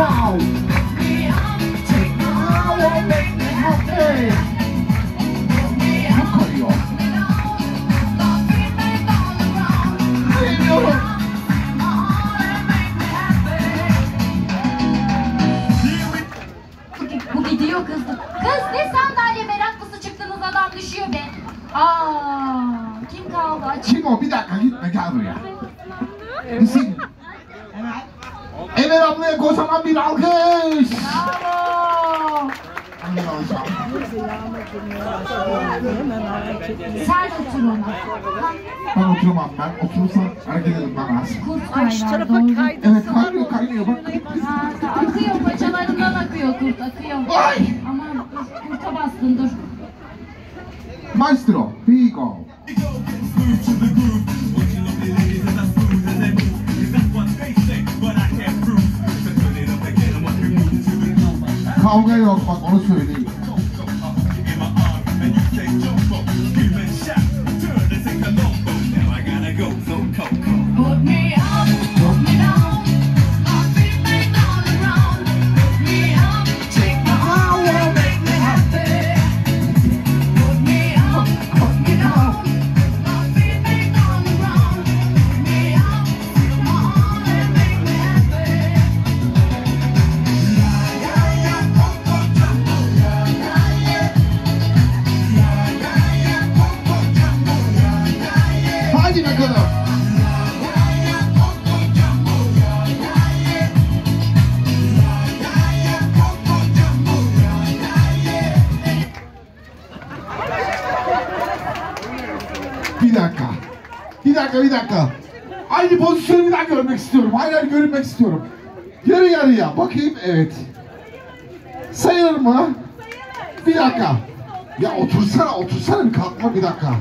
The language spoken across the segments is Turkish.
Wow. Take my heart and make me happy. Çok kayıyor. Bilmiyorum. Bu gidiyor kız. Kız ne sandalye meraklısı çıktınız, adam düşüyor be. Kim kaldı? Kim o? Bir dakika gitme, gel buraya. Misin? Emel ablaya kocaman bir alkış. Bravo. Sen otur onu. Ben oturmam ben. Oturursam hareket etmem lazım. Kurt kaynar doğru. Evet kaynıyor bak. Akıyor, paçalarından akıyor kurt, akıyor. Ay! Aman kurta bastın, dur. Maestro, here you go. Kavga yok bak, onu söyleyeyim. Hadi bakalım. Bir dakika. Aynı pozisyonu bir daha görmek istiyorum. Hayır, görmek istiyorum. Yarı yarıya. Bakayım, evet. Sayılır mı? Bir dakika. Ya otursana bir kalkma, bir dakika.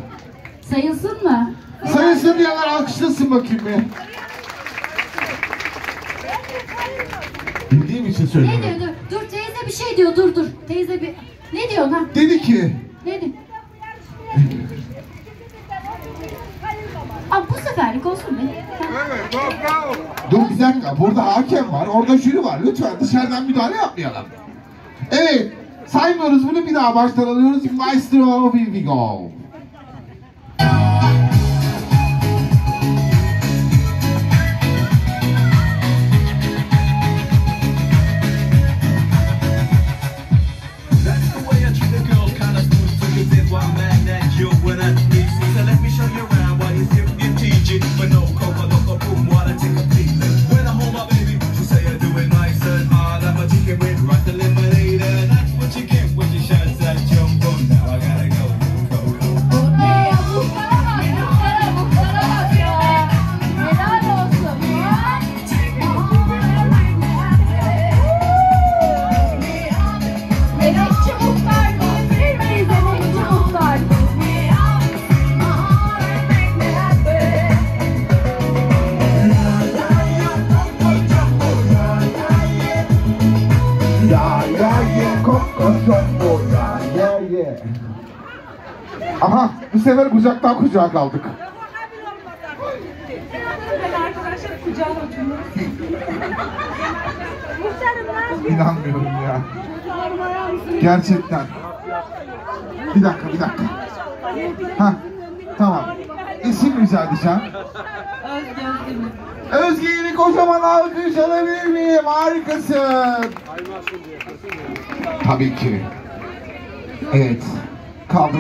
Sayılsın mı? Sayılsın diyenler alkışlasın bakayım bir. Bildiğim için söylüyorum. Ne diyor? Dur teyze bir şey diyor. Dur. Teyze bir... Ne diyor ha? Dedi ki... Ne diyor? Bu seferlik olsun be. Dur bir dakika, burada hakem var, orada jüri var. Lütfen dışarıdan müdahale yapmayalım. Evet, saymıyoruz bunu, bir daha baştan alıyoruz. Maestro, here we go. Aha, bu sefer kucaktan kucağa kaldık. Arkadaşlar kucağına oturuyoruz. İnanmıyorum ya. Gerçekten. Bir dakika. Ha, tamam. İsim rica edeceğim. Özge'yi bir kocaman alkış alabilir miyim? Harikasın. Tabii ki. Evet. Kaldım.